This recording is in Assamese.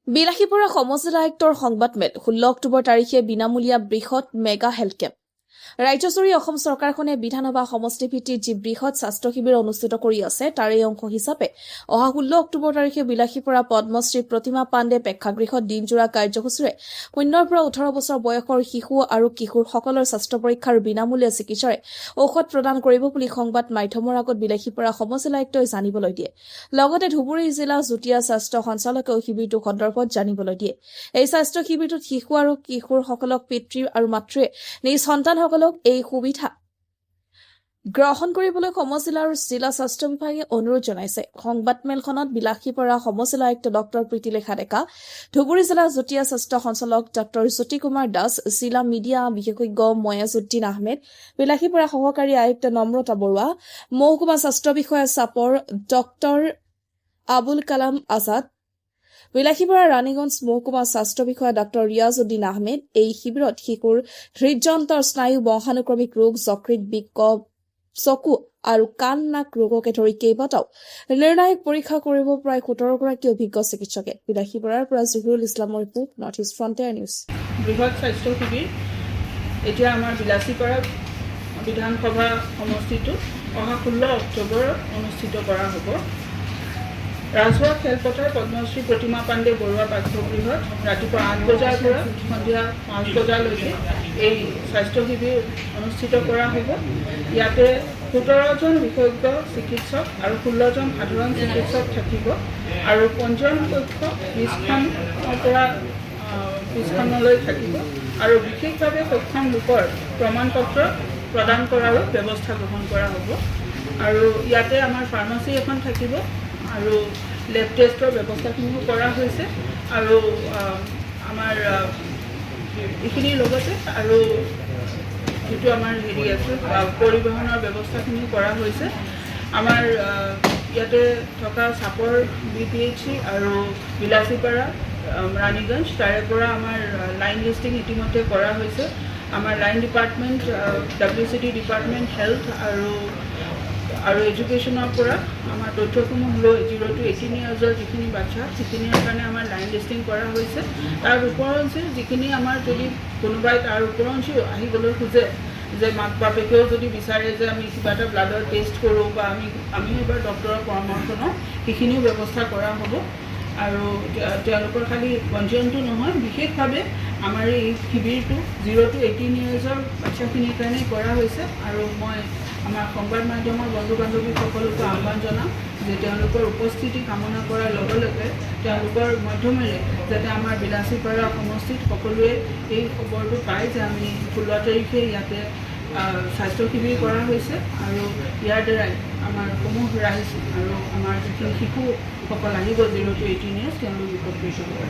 বিলাসীপুৰ সমজিলা আয়ুক্তৰ সংবাদমেল 16 অক্টোবৰ তাৰিখে বিনামূলীয়া বৃহৎ মেগা হেল্থ কেম্প ৰাজ্যজুৰি অসম চৰকাৰখনে বিধানসভা সমষ্টি ভিত্তিত যি বৃহৎ স্বাস্থ্য শিবিৰ অনুষ্ঠিত কৰি আছে তাৰে অংশ হিচাপে অহা 16 অক্টোবৰ তাৰিখে বিলাসীপুৰ পদ্মশ্ৰী প্ৰতিমা পাণ্ডে প্ৰেক্ষাগৃহত দিনজোৰা কাৰ্যসূচীৰে 0 পৰা 18 বছৰ বয়সৰ শিশু আৰু কিশোৰসকলৰ স্বাস্থ্য পৰীক্ষা আৰু বিনামূলীয়া চিকিৎসাৰে ঔষধ প্ৰদান কৰিব বুলি সংবাদ মাধ্যমৰ আগত বিলাসীপুৰ সমজিলা আয়ুক্তই জানিবলৈ দিয়ে লগতে ধুবুৰী জিলা যুটীয়া স্বাস্থ্য সঞ্চালকেও শিবিৰটো সন্দৰ্ভত জানিবলৈ দিয়ে এই স্বাস্থ্য শিবিৰটোত শিশু আৰু কিশোৰসকলক পিতৃ আৰু মাতৃয়ে নিজ সন্তানসকলক এই সুবিধা গ্ৰহণ কৰিবলৈ সমজিলা আৰু জিলা স্বাস্থ্য বিভাগে অনুৰোধ জনাইছে সংবাদমেলখনত বিলাসীপুৰ সমজিলা আয়ুক্ত ডক্টৰ প্ৰীতিলেখা ডেকা ধুবুৰী জিলা যুটীয়া স্বাস্থ্য সঞ্চালক ডক্টৰ জ্যোতি কুমাৰ দাস জিলা মিডিয়া বিশেষজ্ঞ ময়াজুদ্দিন আহমেদ বিলাসীপুৰ সহকাৰী আয়ুক্ত নম্ৰতা বৰুৱা মহকুমা স্বাস্থ্য বিষয়া চাপৰ ডক্টৰ আবুল কালাম আজাদ বিলাসীপুৰ ৰাণীগঞ্জ মহকুমা স্বাস্থ্য বিষয়া ডক্টৰ ৰিয়াজউদ্দিন আহমেদ এই শিবিৰত শিশুৰ হৃদযন্ত্ৰৰ স্নায়ু বংশানুক্ৰমিক ৰোগ যকৃত বৃক্ক চকু আৰু কাণ নাক ৰোগকে ধৰি কেইবাটাও নিৰ্ণায়ক পৰীক্ষা কৰিব প্ৰায় 17 গৰাকী অভিজ্ঞ চিকিৎসকে বিলাসীপুৰৰ পৰা জহুৰুল ইছলামৰ report north east frontier news বৃহৎ স্বাস্থ্য শিবিৰ এতিয়া আমাৰ বিলাসীপুৰ বিধানসভা সমষ্টিটো অহা 16 অক্টোবৰত অনুষ্ঠিত কৰা হ'ব ৰাজহুৱা খেলপথাৰ পদ্মশ্ৰী প্ৰতিমা পাণ্ডে বৰুৱা প্ৰেক্ষাগৃহত ৰাতিপুৱা 8 বজাৰ পৰা সন্ধিয়া 5 বজালৈকে এই স্বাস্থ্য শিবিৰ অনুষ্ঠিত কৰা হ'ব ইয়াতে 17জন বিশেষজ্ঞ চিকিৎসক আৰু 16জন সাধাৰণ চিকিৎসক থাকিব আৰু পঞ্জীয়ন কক্ষ 20খনৰ পৰা 20খনলৈ থাকিব আৰু বিশেষভাৱে সক্ষম লোকৰ প্ৰমাণপত্ৰ প্ৰদান কৰাৰো ব্যৱস্থা গ্ৰহণ কৰা হ'ব আৰু ইয়াতে আমাৰ ফাৰ্মাচী এখন থাকিব আৰু লেব টেষ্টৰ ব্যৱস্থাখিনিও কৰা হৈছে আৰু আমাৰ এইখিনিৰ লগতে আৰু যিটো আমাৰ হেৰি আছে পৰিবহণৰ ব্যৱস্থাখিনিও কৰা হৈছে আমাৰ ইয়াতে থকা চাপৰ BPHC আৰু বিলাসীপাৰা ৰাণীগঞ্জ তাৰে পৰা আমাৰ লাইন লিষ্টিং ইতিমধ্যে কৰা হৈছে আমাৰ line department WCD department health আৰু এডুকেশ্যনৰ পৰা আমাৰ তথ্যসমূহ লৈ 0 to 18 ইয়াৰ্ছৰ যিখিনি বাচ্চা সেইখিনিৰ কাৰণে আমাৰ লাইন লিষ্টিং কৰা হৈছে তাৰ ওপৰঞ্চি যিখিনি আমাৰ যদি কোনোবাই তাৰ ওপৰঞ্চি আহিবলৈ খোজে যে মাক বাপেকেও যদি বিচাৰে যে আমি কিবা এটা ব্লাডৰ টেষ্ট কৰোঁ বা আমি এবাৰ ডক্টৰৰ পৰামৰ্শ লওঁ সেইখিনিও ব্যৱস্থা কৰা হ'ব আৰু তেওঁলোকৰ খালি পঞ্জীয়নটো নহয় বিশেষভাৱে আমাৰ এই শিবিৰটো 0 to 18 ইয়াৰ্ছৰ বাচ্চাখিনিৰ কাৰণে কৰা হৈছে আৰু মই আমাৰ সংবাদ মাধ্যমৰ বন্ধু বান্ধৱীসকলকো আহ্বান জনাম যে তেওঁলোকৰ উপস্থিতি কামনা কৰাৰ লগে লগে তেওঁলোকৰ মাধ্যমেৰে যাতে আমাৰ বিলাসীপাৰা সমষ্টিত সকলোৱে এই খবৰটো পায় যে আমি 16 তাৰিখে ইয়াতে স্বাস্থ্য শিবিৰ কৰা হৈছে আৰু ইয়াৰ দ্বাৰাই আমাৰ সমূহ ৰাইজ আৰু আমাৰ যিখিনি শিশুসকল আহিব 0 to 18 ইয়াৰ্ছ তেওঁলোক উপকৃত হ'ব